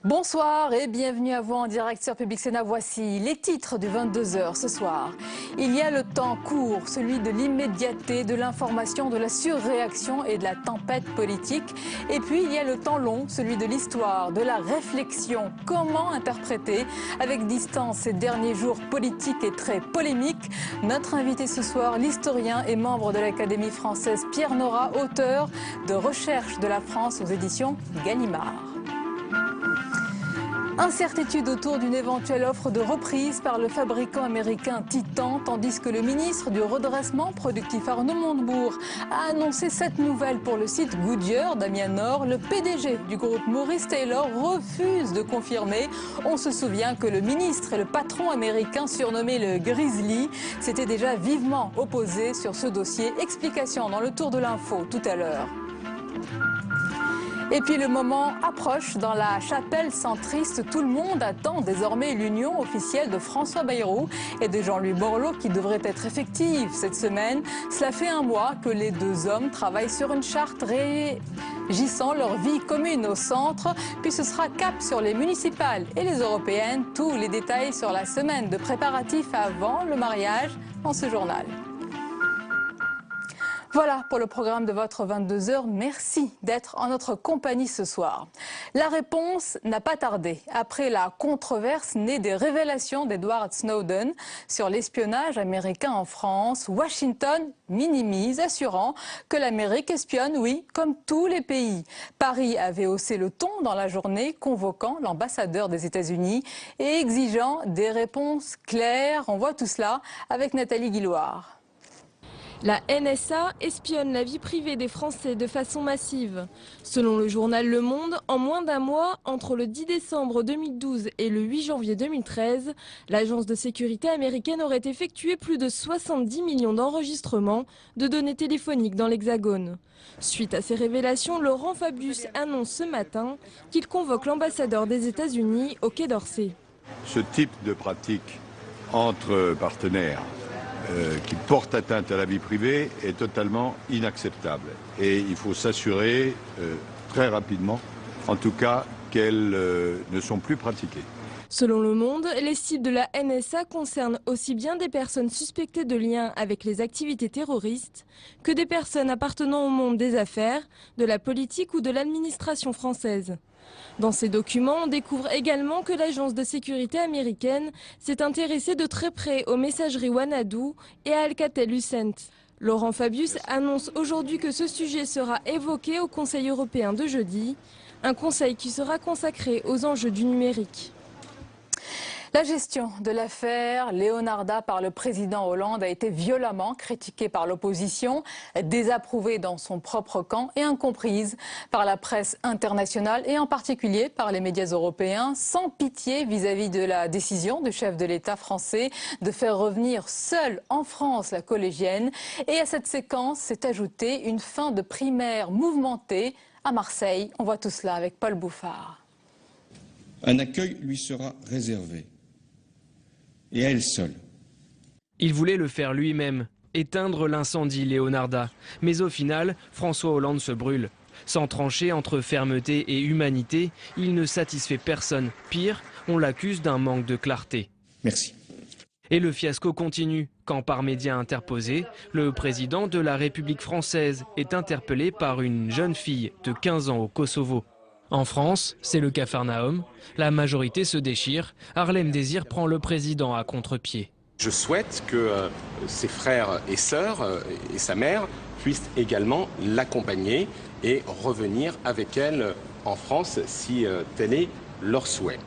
Bonsoir et bienvenue à vous en direct sur Public Sénat. Voici les titres du 22h ce soir. Il y a le temps court, celui de l'immédiateté, de l'information, de la surréaction et de la tempête politique. Et puis il y a le temps long, celui de l'histoire, de la réflexion. Comment interpréter avec distance ces derniers jours politiques et très polémiques? Notre invité ce soir, l'historien et membre de l'Académie française Pierre Nora, auteur de Recherche de la France aux éditions Gallimard. Incertitude autour d'une éventuelle offre de reprise par le fabricant américain Titan, tandis que le ministre du redressement productif Arnaud Montebourg a annoncé cette nouvelle pour le site Goodyear d'Amiens-Nord. Le PDG du groupe Maurice Taylor refuse de confirmer. On se souvient que le ministre et le patron américain surnommé le Grizzly s'étaient déjà vivement opposés sur ce dossier. Explication dans le tour de l'info tout à l'heure. Et puis le moment approche dans la chapelle centriste. Tout le monde attend désormais l'union officielle de François Bayrou et de Jean-Louis Borloo qui devrait être effective cette semaine. Cela fait un mois que les deux hommes travaillent sur une charte régissant leur vie commune au centre. Puis ce sera cap sur les municipales et les européennes. Tous les détails sur la semaine de préparatifs avant le mariage dans ce journal. Voilà pour le programme de votre 22h. Merci d'être en notre compagnie ce soir. La réponse n'a pas tardé. Après la controverse née des révélations d'Edward Snowden sur l'espionnage américain en France, Washington minimise, assurant que l'Amérique espionne, oui, comme tous les pays. Paris avait haussé le ton dans la journée, convoquant l'ambassadeur des États-Unis et exigeant des réponses claires. On voit tout cela avec Nathalie Guilloire. La NSA espionne la vie privée des Français de façon massive. Selon le journal Le Monde, en moins d'un mois, entre le 10 décembre 2012 et le 8 janvier 2013, l'agence de sécurité américaine aurait effectué plus de 70 millions d'enregistrements de données téléphoniques dans l'Hexagone. Suite à ces révélations, Laurent Fabius annonce ce matin qu'il convoque l'ambassadeur des États-Unis au Quai d'Orsay. Ce type de pratique entre partenaires qui porte atteinte à la vie privée est totalement inacceptable. Et il faut s'assurer très rapidement, en tout cas, qu'elles ne sont plus pratiquées. Selon Le Monde, les cibles de la NSA concernent aussi bien des personnes suspectées de liens avec les activités terroristes que des personnes appartenant au monde des affaires, de la politique ou de l'administration française. Dans ces documents, on découvre également que l'agence de sécurité américaine s'est intéressée de très près aux messageries Wanadoo et à Alcatel-Lucent. Laurent Fabius annonce aujourd'hui que ce sujet sera évoqué au Conseil européen de jeudi, un conseil qui sera consacré aux enjeux du numérique. La gestion de l'affaire Leonarda par le président Hollande a été violemment critiquée par l'opposition, désapprouvée dans son propre camp et incomprise par la presse internationale et en particulier par les médias européens, sans pitié vis-à-vis de la décision du chef de l'État français de faire revenir seule en France la collégienne. Et à cette séquence s'est ajoutée une fin de primaire mouvementée à Marseille. On voit tout cela avec Paul Bouffard. Un accueil lui sera réservé. Et à elle seule. Il voulait le faire lui-même, éteindre l'incendie Leonarda. Mais au final, François Hollande se brûle. Sans trancher entre fermeté et humanité, il ne satisfait personne. Pire, on l'accuse d'un manque de clarté. Merci. Et le fiasco continue. Quand par médias interposés, le président de la République française est interpellé par une jeune fille de 15 ans au Kosovo. En France, c'est le Capharnaüm. La majorité se déchire. Harlem Désir prend le président à contre-pied. Je souhaite que ses frères et sœurs et sa mère puissent également l'accompagner et revenir avec elle en France si tel est leur souhait.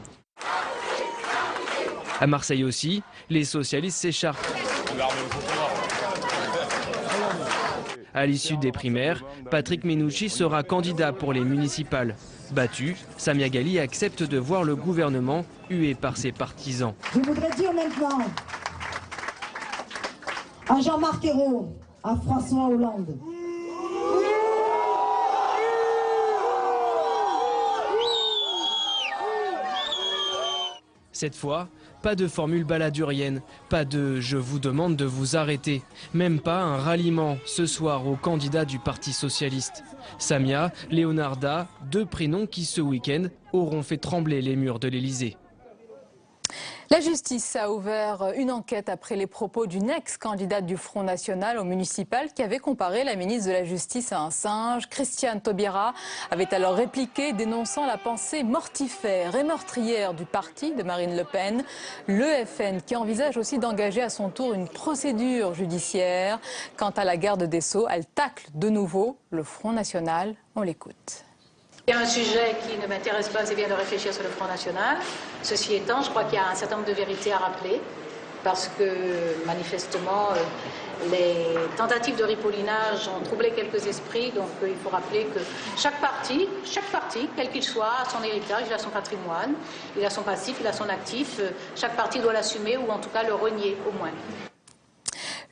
À Marseille aussi, les socialistes s'écharpent. À l'issue des primaires, Patrick Mennucci sera candidat pour les municipales. Battu, Samia Ghali accepte de voir le gouvernement hué par ses partisans. Je voudrais dire maintenant à Jean-Marc Ayrault, à François Hollande. Cette fois, Pas de formule baladurienne, pas de « je vous demande de vous arrêter », même pas un ralliement ce soir aux candidats du Parti socialiste. Samia, Leonarda, deux prénoms qui ce week-end auront fait trembler les murs de l'Élysée. La justice a ouvert une enquête après les propos d'une ex-candidate du Front National au municipal qui avait comparé la ministre de la Justice à un singe. Christiane Taubira avait alors répliqué, dénonçant la pensée mortifère et meurtrière du parti de Marine Le Pen. Le FN qui envisage aussi d'engager à son tour une procédure judiciaire. Quant à la garde des Sceaux, elle tacle de nouveau le Front National. On l'écoute. Il y a un sujet qui ne m'intéresse pas, c'est bien de réfléchir sur le Front National. Ceci étant, je crois qu'il y a un certain nombre de vérités à rappeler, parce que manifestement, les tentatives de ripollinage ont troublé quelques esprits, donc il faut rappeler que chaque parti, quel qu'il soit, a son héritage, il a son patrimoine, il a son passif, il a son actif. Chaque parti doit l'assumer ou en tout cas le renier au moins.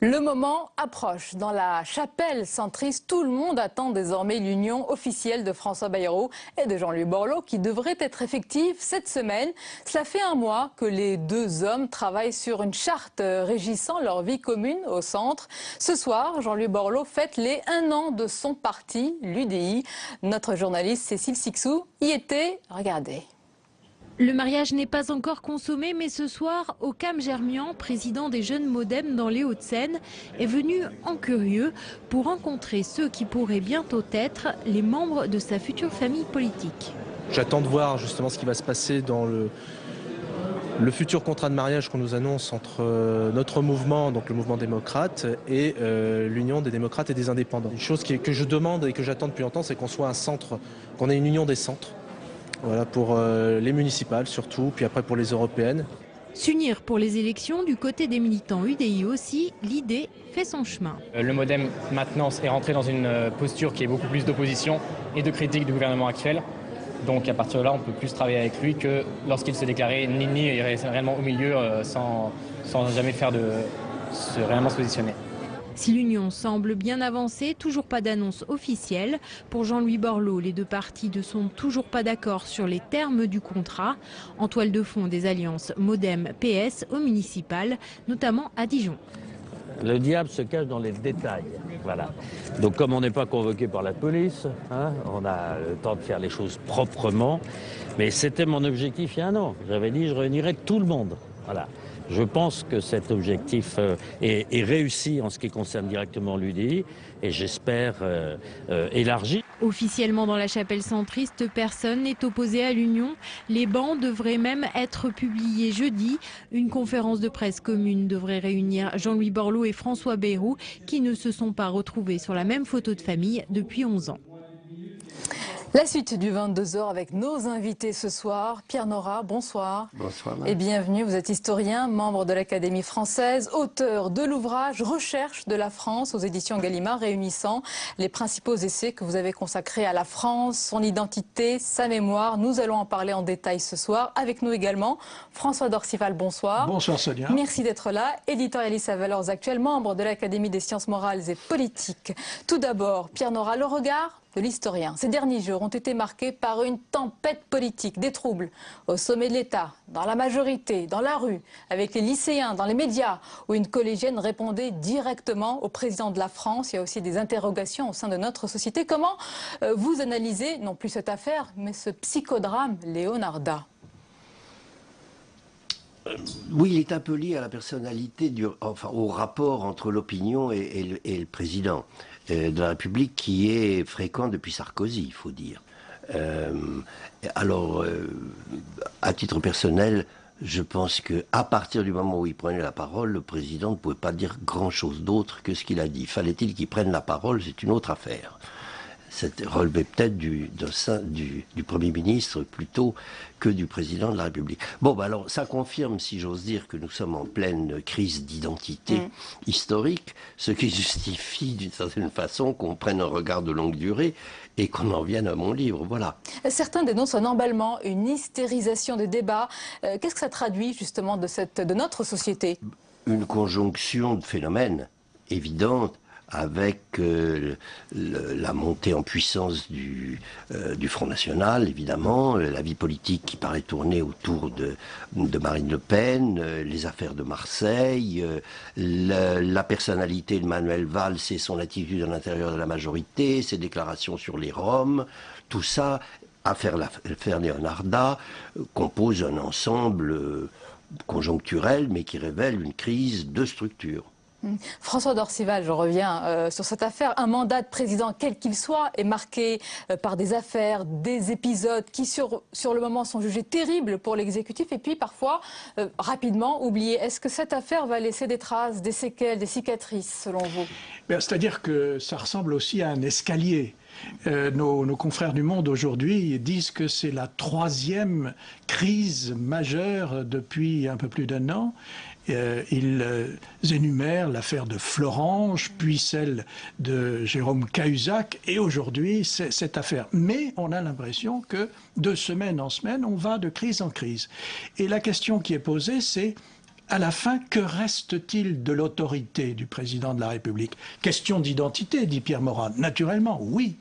Le moment approche. Dans la chapelle centriste, tout le monde attend désormais l'union officielle de François Bayrou et de Jean-Louis Borloo qui devrait être effective cette semaine. Cela fait un mois que les deux hommes travaillent sur une charte régissant leur vie commune au centre. Ce soir, Jean-Louis Borloo fête les 1 an de son parti, l'UDI. Notre journaliste Cécile Sixou y était. Regardez. Le mariage n'est pas encore consommé, mais ce soir, Ockham Germian, président des Jeunes Modem dans les Hauts-de-Seine, est venu en curieux pour rencontrer ceux qui pourraient bientôt être les membres de sa future famille politique. J'attends de voir justement ce qui va se passer dans le futur contrat de mariage qu'on nous annonce entre notre mouvement, donc le mouvement démocrate, et l'union des démocrates et des indépendants. Une chose que je demande et que j'attends depuis longtemps, c'est qu'on soit un centre, qu'on ait une union des centres. Voilà, pour les municipales surtout, puis après pour les européennes. S'unir pour les élections, du côté des militants UDI aussi, l'idée fait son chemin. Le Modem maintenant est rentré dans une posture qui est beaucoup plus d'opposition et de critique du gouvernement actuel. Donc à partir de là, on peut plus travailler avec lui que lorsqu'il se déclarait ni réellement au milieu sans jamais réellement se positionner. Si l'union semble bien avancée, toujours pas d'annonce officielle. Pour Jean-Louis Borloo, les deux partis ne sont toujours pas d'accord sur les termes du contrat. En toile de fond des alliances Modem-PS au municipal, notamment à Dijon. Le diable se cache dans les détails. Voilà. Donc comme on n'est pas convoqué par la police, on a le temps de faire les choses proprement. Mais c'était mon objectif il y a 1 an. J'avais dit je réunirais tout le monde. Voilà. Je pense que cet objectif est réussi en ce qui concerne directement l'UDI et j'espère élargi. Officiellement dans la chapelle centriste, personne n'est opposé à l'union. Les bancs devraient même être publiés jeudi. Une conférence de presse commune devrait réunir Jean-Louis Borloo et François Bayrou qui ne se sont pas retrouvés sur la même photo de famille depuis 11 ans. La suite du 22h avec nos invités ce soir. Pierre Nora, bonsoir. Bonsoir. Et bienvenue. Vous êtes historien, membre de l'Académie française, auteur de l'ouvrage Recherche de la France aux éditions Gallimard, réunissant les principaux essais que vous avez consacrés à la France, son identité, sa mémoire. Nous allons en parler en détail ce soir. Avec nous également François Dorcival, bonsoir. Bonsoir Sonia. Merci d'être là. Éditorialiste à Valeurs Actuelles, membre de l'Académie des sciences morales et politiques. Tout d'abord, Pierre Nora, le regard de l'historien. Ces derniers jours ont été marqués par une tempête politique, des troubles au sommet de l'État, dans la majorité, dans la rue, avec les lycéens, dans les médias, où une collégienne répondait directement au président de la France. Il y a aussi des interrogations au sein de notre société. Comment vous analysez, non plus cette affaire, mais ce psychodrame Leonarda? Oui, il est un peu lié à la personnalité, au rapport entre l'opinion et le président de la République qui est fréquent depuis Sarkozy, il faut dire. À titre personnel, je pense qu'à partir du moment où il prenait la parole, le président ne pouvait pas dire grand-chose d'autre que ce qu'il a dit. Fallait-il qu'il prenne la parole, c'est une autre affaire. C'était relevé peut-être du Premier ministre plutôt que du président de la République. Bon, alors, ça confirme, si j'ose dire, que nous sommes en pleine crise d'identité historique, ce qui justifie d'une certaine façon qu'on prenne un regard de longue durée et qu'on en vienne à mon livre, voilà. Certains dénoncent un emballement, une hystérisation des débats. Qu'est-ce que ça traduit justement de notre société? Une conjonction de phénomènes évidente. avec la montée en puissance du Front National, évidemment, la vie politique qui paraît tourner autour de Marine Le Pen, les affaires de Marseille, la personnalité de Manuel Valls et son attitude à l'intérieur de la majorité, ses déclarations sur les Roms, tout ça, affaire Leonarda, compose un ensemble conjoncturel, mais qui révèle une crise de structure. François d'Orcival, je reviens sur cette affaire. Un mandat de président, quel qu'il soit, est marqué par des affaires, des épisodes qui, sur le moment, sont jugés terribles pour l'exécutif et puis parfois, rapidement, oubliés. Est-ce que cette affaire va laisser des traces, des séquelles, des cicatrices, selon vous? C'est-à-dire que ça ressemble aussi à un escalier. Nos confrères du Monde aujourd'hui disent que c'est la 3e crise majeure depuis un peu plus d'1 an. Ils énumèrent l'affaire de Florange, puis celle de Jérôme Cahuzac, et aujourd'hui cette affaire. Mais on a l'impression que de semaine en semaine, on va de crise en crise. Et la question qui est posée, c'est à la fin, que reste-t-il de l'autorité du président de la République? Question d'identité, dit Pierre Morin. Naturellement, oui.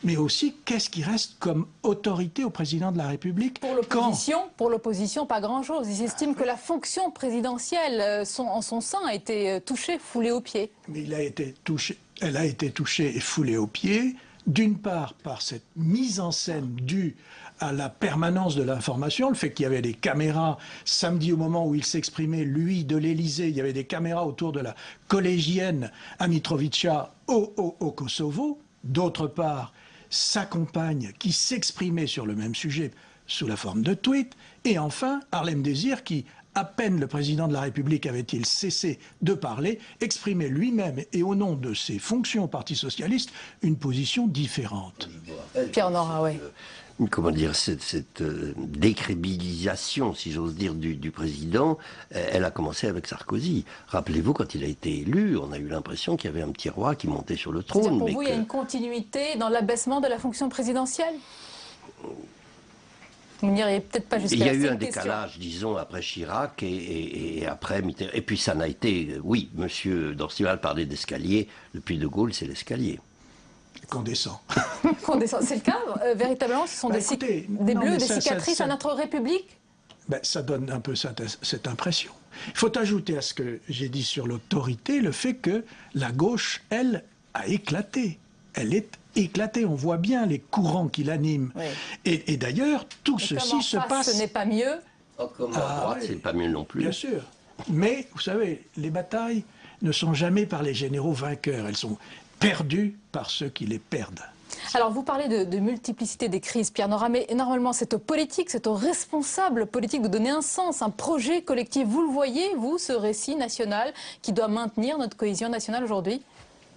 Mais aussi, qu'est-ce qui reste comme autorité au président de la République? Pour l'opposition, pas grand-chose. Ils estiment que la fonction présidentielle, en son sein, a été touchée, foulée aux pieds. Mais elle a été touchée et foulée aux pieds, d'une part par cette mise en scène due à la permanence de l'information, le fait qu'il y avait des caméras, samedi au moment où il s'exprimait, lui, de l'Élysée, il y avait des caméras autour de la collégienne à Mitrovica au Kosovo. D'autre part, sa compagne qui s'exprimait sur le même sujet sous la forme de tweets. Et enfin, Harlem Désir qui, à peine le président de la République avait-il cessé de parler, exprimait lui-même et au nom de ses fonctions au Parti socialiste une position différente. Pierre Nora, oui. Comment dire, cette décrédibilisation, si j'ose dire, du président, elle a commencé avec Sarkozy. Rappelez-vous, quand il a été élu, on a eu l'impression qu'il y avait un petit roi qui montait sur le trône. Pour vous, il y a une continuité dans l'abaissement de la fonction présidentielle? Vous n'iriez peut-être pas jusqu'à il y a là, eu un décalage, disons, après Chirac et après Mitterrand. Et puis ça n'a été... Oui, monsieur Dorcival parlait d'escalier. Depuis De Gaulle, c'est l'escalier. Qu'on descend. C'est le cas, véritablement, ce sont des bleus, des cicatrices à notre République? Ça donne un peu cette impression. Il faut ajouter à ce que j'ai dit sur l'autorité le fait que la gauche, elle, a éclaté. Elle est éclatée. On voit bien les courants qui l'animent. Oui. Et d'ailleurs, tout ceci se passe... Ce n'est pas mieux? Comme à droite, c'est pas mieux non plus. Bien sûr. Mais, vous savez, les batailles ne sont jamais par les généraux vainqueurs. Elles sont perdues par ceux qui les perdent. Alors, vous parlez de multiplicité des crises, Pierre Nora, mais normalement, c'est aux politiques, c'est aux responsables politiques de donner un sens, un projet collectif. Vous le voyez, vous, ce récit national qui doit maintenir notre cohésion nationale aujourd'hui?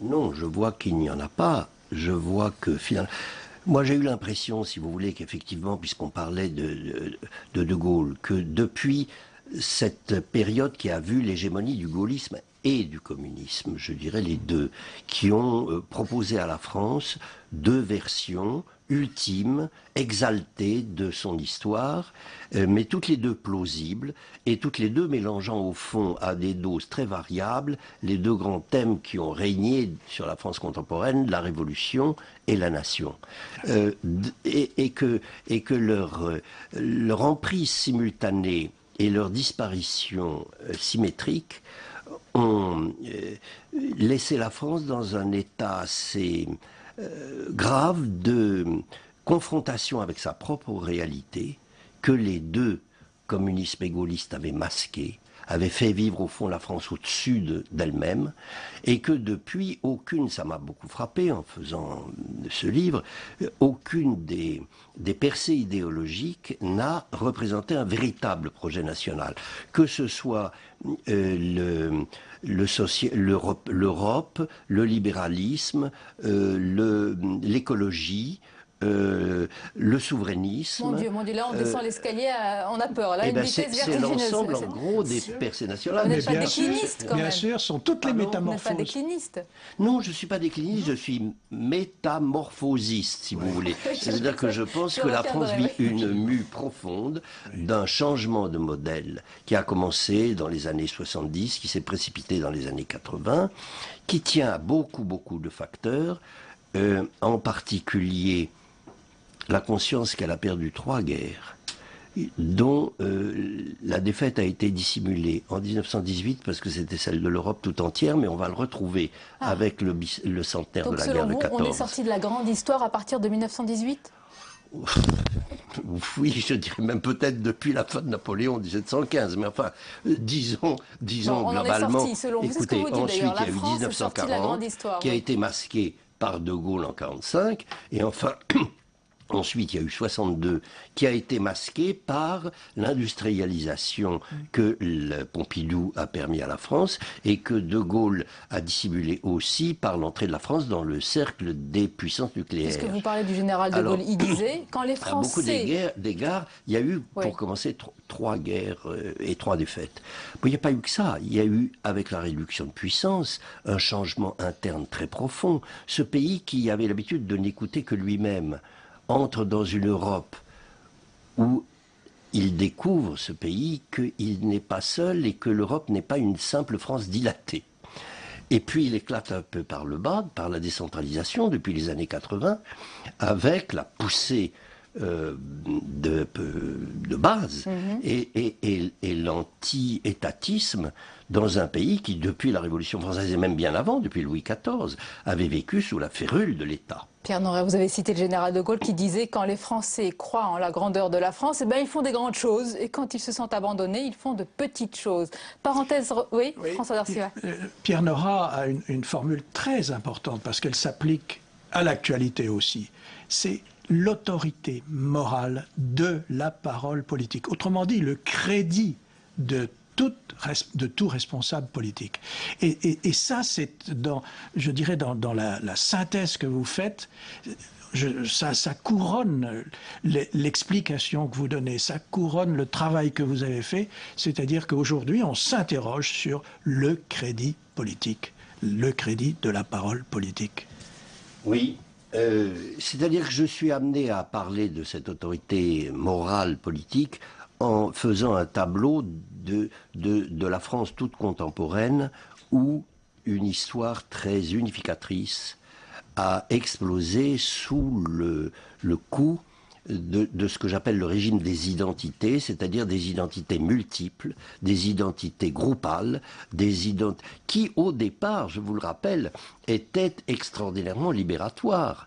Non, je vois qu'il n'y en a pas. Je vois que, finalement... Moi, j'ai eu l'impression, si vous voulez, qu'effectivement, puisqu'on parlait de Gaulle, que depuis cette période qui a vu l'hégémonie du gaullisme et du communisme, je dirais les deux, qui ont proposé à la France deux versions ultimes, exaltées de son histoire, mais toutes les deux plausibles, et toutes les deux mélangeant au fond à des doses très variables les deux grands thèmes qui ont régné sur la France contemporaine, la Révolution et la Nation. Et que leur emprise simultanée et leur disparition symétrique ont laissé la France dans un état assez grave de confrontation avec sa propre réalité que les deux, communisme et gaulliste, avaient masqué, avaient fait vivre au fond la France au-dessus d'elle-même, et que depuis, ça m'a beaucoup frappé en faisant ce livre, aucune des percées idéologiques n'a représenté un véritable projet national. Que ce soit l'Europe, le libéralisme, l'écologie, le souverainisme. Mon Dieu, là on descend l'escalier, on a peur. Là, une vitesse c'est vertigineuse. l'ensemble en gros des percées nationales. Vous n'êtes pas décliniste quand même. Bien sûr, sont toutes les métamorphoses. Vous n'êtes pas décliniste. Non, je ne suis pas décliniste, je suis métamorphosiste, si vous voulez. C'est-à-dire que je pense que la France vit une mue profonde d'un changement de modèle qui a commencé dans les années 70, qui s'est précipité dans les années 80, qui tient à beaucoup de facteurs, en particulier la conscience qu'elle a perdu 3 guerres, dont la défaite a été dissimulée en 1918 parce que c'était celle de l'Europe tout entière, mais on va le retrouver avec le centenaire Donc, de la guerre de 14. On est sorti de la grande histoire à partir de 1918 ? Oui, je dirais même peut-être depuis la fin de Napoléon 1715, mais enfin, disons on globalement. En est sorti, selon vous. Écoutez, Ce que vous dites, ensuite il y a eu France 1940 qui a été masqué par De Gaulle en 1945, et enfin. Ensuite, il y a eu 62 qui a été masqué par l'industrialisation que le Pompidou a permis à la France et que De Gaulle a dissimulé aussi par l'entrée de la France dans le cercle des puissances nucléaires. Puisque vous parlez du général de Gaulle, il disait, quand les Français... À beaucoup d'égards, il y a eu, pour commencer, 3 guerres et 3 défaites. Bon, il n'y a pas eu que ça. Il y a eu, avec la réduction de puissance, un changement interne très profond. Ce pays qui avait l'habitude de n'écouter que lui-même entre dans une Europe où il découvre, ce pays, qu'il n'est pas seul et que l'Europe n'est pas une simple France dilatée. Et puis il éclate un peu par le bas, par la décentralisation depuis les années 80, avec la poussée de base et l'anti-étatisme dans un pays qui, depuis la Révolution française et même bien avant, depuis Louis XIV, avait vécu sous la férule de l'État. Pierre Noret, vous avez cité le général de Gaulle qui disait « Quand les Français croient en la grandeur de la France, eh ben, ils font des grandes choses. Et quand ils se sentent abandonnés, ils font de petites choses. » Parenthèse, oui, François Darcival. Pierre Noret a une formule très importante parce qu'elle s'applique à l'actualité aussi. C'est l'autorité morale de la parole politique. Autrement dit, le crédit de tout responsable politique. Et ça, c'est je dirais, dans la synthèse que vous faites, ça couronne l'explication que vous donnez, ça couronne le travail que vous avez fait, c'est-à-dire qu'aujourd'hui, on s'interroge sur le crédit politique, le crédit de la parole politique. Oui. C'est-à-dire que je suis amené à parler de cette autorité morale politique en faisant un tableau de la France toute contemporaine où une histoire très unificatrice a explosé sous le coup de ce que j'appelle le régime des identités, c'est-à-dire des identités multiples, des identités groupales, qui au départ, je vous le rappelle, étaient extraordinairement libératoires.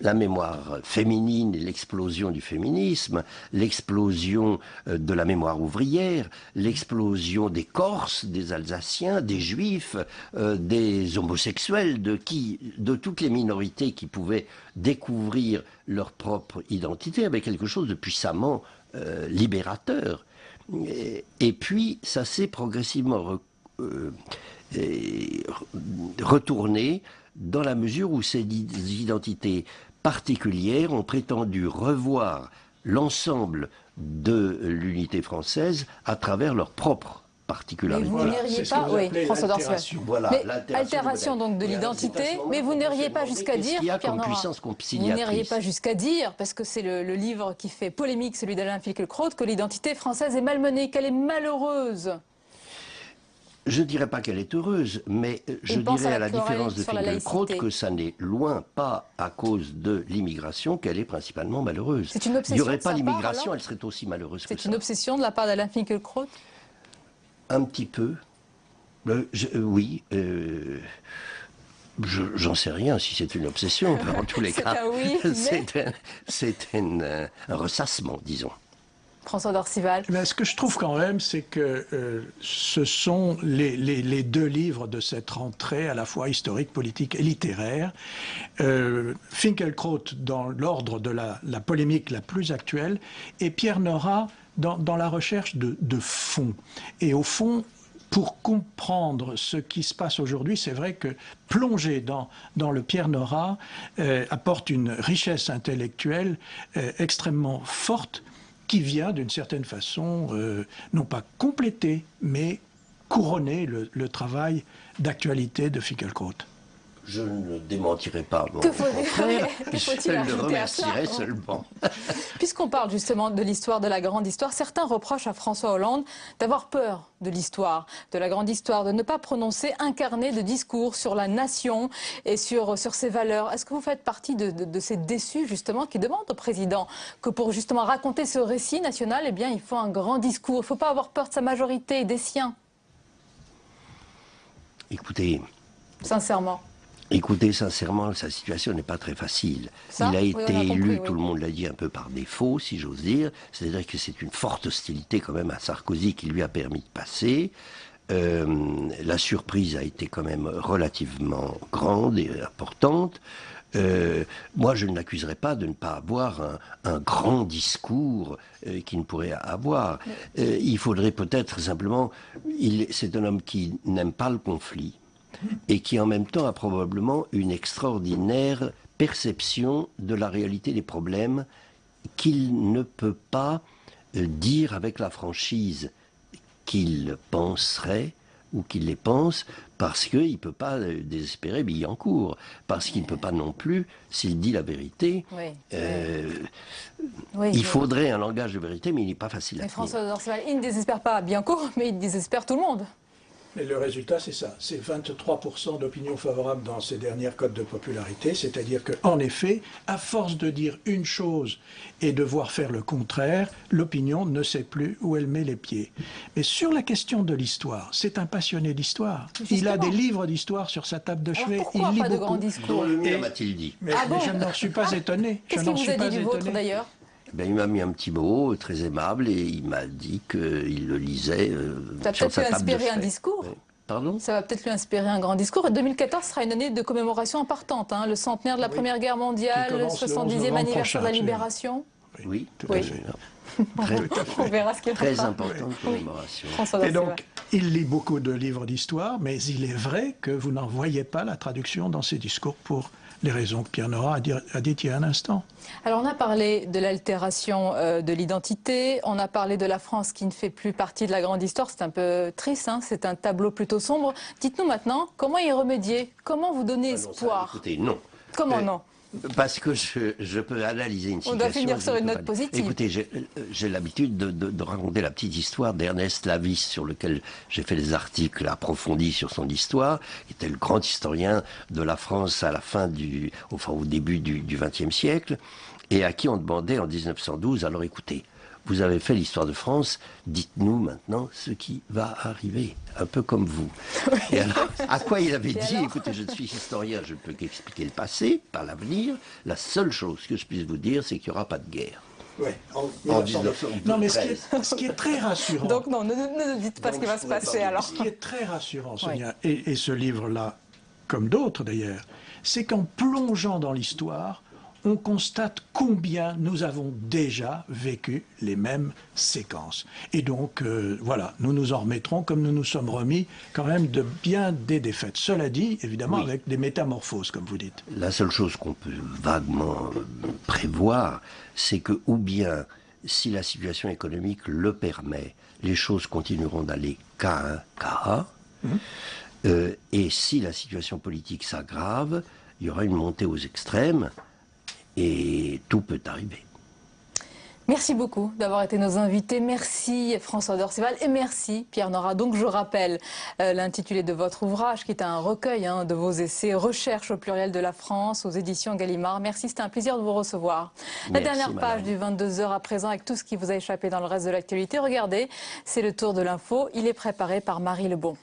La mémoire féminine et l'explosion du féminisme, l'explosion de la mémoire ouvrière, l'explosion des Corses, des Alsaciens, des Juifs, des homosexuels, de toutes les minorités qui pouvaient découvrir leur propre identité avec quelque chose de puissamment libérateur. Et puis, ça s'est progressivement retourné dans la mesure où ces identités particulières ont prétendu revoir l'ensemble de l'unité française à à leur propre particularité. Mais vous n'iriez pas, oui, François Darcival. Voilà, altération donc de l'identité, mais vous n'iriez pas jusqu'à dire, Pierre Noret, vous n'iriez pas jusqu'à dire, parce que c'est le livre qui fait polémique, celui d'Alain Finkielkraut, que l'identité française est malmenée, qu'elle est malheureuse. Je ne dirais pas qu'elle est heureuse, mais je dirais à la différence de Finkielkraut que ça n'est loin pas à cause de l'immigration qu'elle est principalement malheureuse. C'est une obsession. Il n'y aurait pas l'immigration, elle serait aussi malheureuse que ça. C'est une obsession de la part d'Alain Finkielkraut? Un petit peu. Oui. J'en sais rien si c'est une obsession, mais en tous les cas, c'est un ressassement, disons. François Darcival. Ce que je trouve quand même, c'est que ce sont les 2 livres de cette rentrée, à la fois historique, politique et littéraire. Finkielkraut dans l'ordre de la polémique la plus actuelle, et Pierre Noret dans la recherche de fond. Et au fond, pour comprendre ce qui se passe aujourd'hui, c'est vrai que plonger dans le Pierre Nora apporte une richesse intellectuelle extrêmement forte qui vient d'une certaine façon, non pas compléter, mais couronner le travail d'actualité de Finkielkraut. Je ne démentirai pas mon Que confrère, faut-il je le ajouter à cela, remercierai seulement. Puisqu'on parle justement de l'histoire, de la grande histoire, certains reprochent à François Hollande d'avoir peur de l'histoire, de la grande histoire, de ne pas prononcer un carnet de discours sur la nation et sur ses valeurs. Est-ce que vous faites partie de ces déçus justement qui demandent au président que pour justement raconter ce récit national, eh bien, il faut un grand discours, il ne faut pas avoir peur de sa majorité et des siens? Écoutez, sincèrement, sa situation n'est pas très facile. Ça, il a été élu, oui. tout le monde l'a dit, un peu par défaut, si j'ose dire. C'est-à-dire que c'est une forte hostilité quand même à Sarkozy qui lui a permis de passer. La surprise a été quand même relativement grande et importante. Moi, je ne l'accuserai pas de ne pas avoir un grand discours qu'il ne pourrait avoir. Il faudrait peut-être simplement... C'est un homme qui n'aime pas le conflit et qui en même temps a probablement une extraordinaire perception de la réalité des problèmes qu'il ne peut pas dire avec la franchise qu'il penserait ou qu'il les pense, parce qu'il ne peut pas désespérer Billancourt, parce qu'il ne peut pas non plus, s'il dit la vérité, il faudrait un langage de vérité, mais il n'est pas facile à tenir. François Dorceval, il ne désespère pas Billancourt, mais il désespère tout le monde. Et le résultat, c'est ça. C'est 23% d'opinion favorable dans ces dernières cotes de popularité. C'est-à-dire qu'en effet, à force de dire une chose et de voir faire le contraire, l'opinion ne sait plus où elle met les pieds. Mais sur la question de l'histoire, c'est un passionné d'histoire. Il a des livres d'histoire sur sa table de chevet. Pourquoi il lit pas de beaucoup. grands discours? Le mien m'a-t-il dit. Mais je n'en suis pas étonné. Qu'est-ce qu'il vous a dit du vôtre d'ailleurs? Il m'a mis un petit mot très aimable et il m'a dit qu'il le lisait sur sa table de chevet. Ça va peut-être lui inspirer un discours. Pardon? Ça va peut-être lui inspirer un grand discours. Et 2014 sera une année de commémoration importante, hein, le centenaire de la Première Guerre mondiale, le 70e anniversaire de la Libération. Oui, tout à fait. On verra ce qu'il en Très fera. importante commémoration. Et donc, il lit beaucoup de livres d'histoire, mais il est vrai que vous n'en voyez pas la traduction dans ses discours pour les raisons que Pierre Nora a dites il y a un instant. Alors on a parlé de l'altération de l'identité, on a parlé de la France qui ne fait plus partie de la grande histoire, c'est un peu triste, hein, c'est un tableau plutôt sombre. Dites-nous maintenant, comment y remédier? Comment vous donner espoir? Écoutez, non. Comment non? Parce que je peux analyser une situation... On doit finir sur une note positive. Écoutez, j'ai l'habitude de raconter la petite histoire d'Ernest Lavis, sur lequel j'ai fait des articles approfondis sur son histoire. Il était le grand historien de la France à la fin au début du XXe siècle, et à qui on demandait en 1912, alors écoutez, vous avez fait l'histoire de France, dites-nous maintenant ce qui va arriver, un peu comme vous. Oui. Et alors, à quoi il avait dit, écoutez, je suis historien, je ne peux qu'expliquer le passé, pas l'avenir. La seule chose que je puisse vous dire, c'est qu'il n'y aura pas de guerre. Oui, en 1913. Non, mais ce qui est très rassurant... Donc non, ne dites pas ce qui va se passer alors. Ce qui est très rassurant, Sonia, et ce livre-là, comme d'autres d'ailleurs, c'est qu'en plongeant dans l'histoire, on constate combien nous avons déjà vécu les mêmes séquences. Et donc, voilà, nous nous en remettrons comme nous nous sommes remis quand même de bien des défaites. Cela dit, évidemment, avec des métamorphoses, comme vous dites. La seule chose qu'on peut vaguement prévoir, c'est que, ou bien, si la situation économique le permet, les choses continueront d'aller cas à cas, et si la situation politique s'aggrave, il y aura une montée aux extrêmes, et tout peut arriver. Merci beaucoup d'avoir été nos invités. Merci François Dorceval et merci Pierre Nora. Donc je rappelle l'intitulé de votre ouvrage qui est un recueil de vos essais, Recherche au pluriel de la France aux éditions Gallimard. Merci, c'était un plaisir de vous recevoir. La dernière page du 22h à présent avec tout ce qui vous a échappé dans le reste de l'actualité. Regardez, c'est le tour de l'info. Il est préparé par Marie Lebon.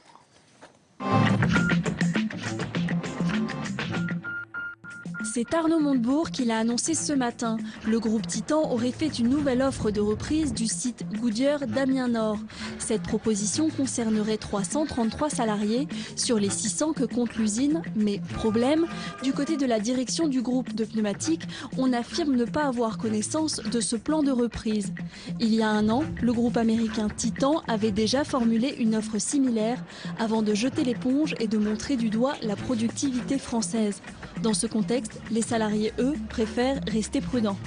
C'est Arnaud Montebourg qui l'a annoncé ce matin. Le groupe Titan aurait fait une nouvelle offre de reprise du site Goodyear d'Amiens-Nord. Cette proposition concernerait 333 salariés sur les 600 que compte l'usine. Mais problème, du côté de la direction du groupe de pneumatiques, on affirme ne pas avoir connaissance de ce plan de reprise. Il y a un an, le groupe américain Titan avait déjà formulé une offre similaire avant de jeter l'éponge et de montrer du doigt la productivité française. Dans ce contexte, les salariés, eux, préfèrent rester prudents.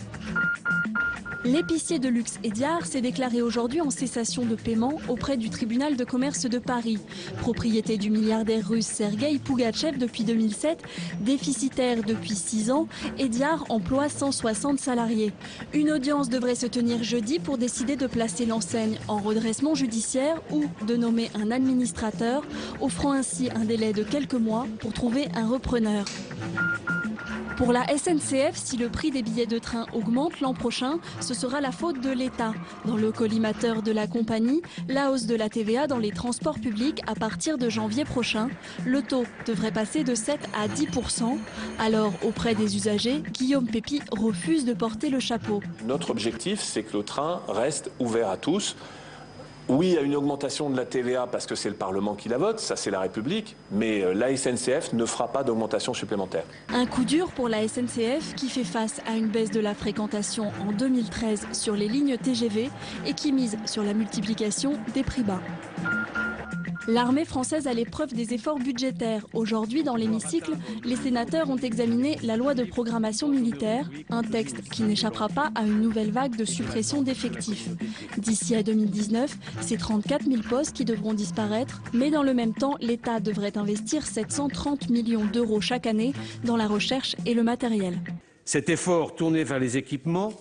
L'épicier de luxe Ediard s'est déclaré aujourd'hui en cessation de paiement auprès du tribunal de commerce de Paris. Propriété du milliardaire russe Sergueï Pougatchev depuis 2007, déficitaire depuis 6 ans, Ediard emploie 160 salariés. Une audience devrait se tenir jeudi pour décider de placer l'enseigne en redressement judiciaire ou de nommer un administrateur, offrant ainsi un délai de quelques mois pour trouver un repreneur. Pour la SNCF, si le prix des billets de train augmente l'an prochain, ce sera la faute de l'État. Dans le collimateur de la compagnie, la hausse de la TVA dans les transports publics à partir de janvier prochain, le taux devrait passer de 7 à 10%. Alors, auprès des usagers, Guillaume Pépi refuse de porter le chapeau. Notre objectif, c'est que le train reste ouvert à tous. Oui, il y a une augmentation de la TVA parce que c'est le Parlement qui la vote, ça c'est la République, mais la SNCF ne fera pas d'augmentation supplémentaire. Un coup dur pour la SNCF qui fait face à une baisse de la fréquentation en 2013 sur les lignes TGV et qui mise sur la multiplication des prix bas. L'armée française a l'épreuve des efforts budgétaires. Aujourd'hui, dans l'hémicycle, les sénateurs ont examiné la loi de programmation militaire, un texte qui n'échappera pas à une nouvelle vague de suppression d'effectifs. D'ici à 2019, c'est 34 000 postes qui devront disparaître, mais dans le même temps, l'État devrait investir 730 millions d'euros chaque année dans la recherche et le matériel. Cet effort tourné vers les équipements,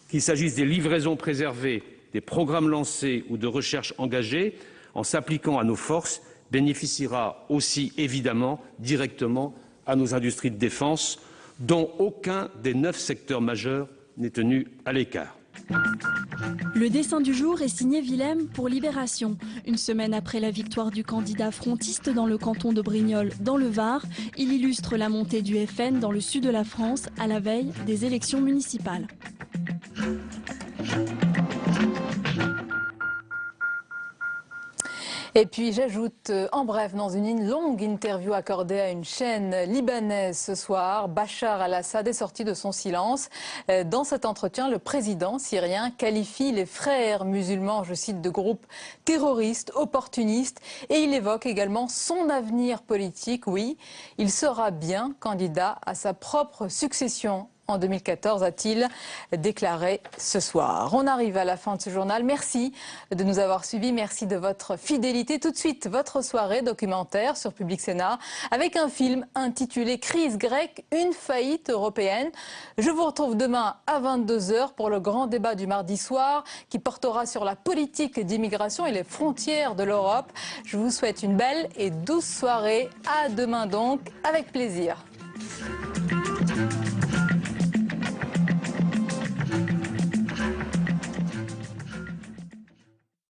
qu'il s'agisse des livraisons préservées, des programmes lancés ou de recherche engagée, en s'appliquant à nos forces, bénéficiera aussi évidemment directement à nos industries de défense, dont aucun des 9 secteurs majeurs n'est tenu à l'écart. Le dessin du jour est signé Willem pour Libération. Une semaine après la victoire du candidat frontiste dans le canton de Brignoles, dans le Var, il illustre la montée du FN dans le sud de la France à la veille des élections municipales. Et puis j'ajoute en bref dans une longue interview accordée à une chaîne libanaise ce soir, Bachar al-Assad est sorti de son silence. Dans cet entretien, le président syrien qualifie les frères musulmans, je cite, de groupes terroristes, opportunistes, et il évoque également son avenir politique. Oui, il sera bien candidat à sa propre succession en 2014, a-t-il déclaré ce soir. On arrive à la fin de ce journal. Merci de nous avoir suivis. Merci de votre fidélité. Tout de suite, votre soirée documentaire sur Public Sénat avec un film intitulé Crise grecque, une faillite européenne. Je vous retrouve demain à 22 h pour le grand débat du mardi soir qui portera sur la politique d'immigration et les frontières de l'Europe. Je vous souhaite une belle et douce soirée. À demain donc, avec plaisir.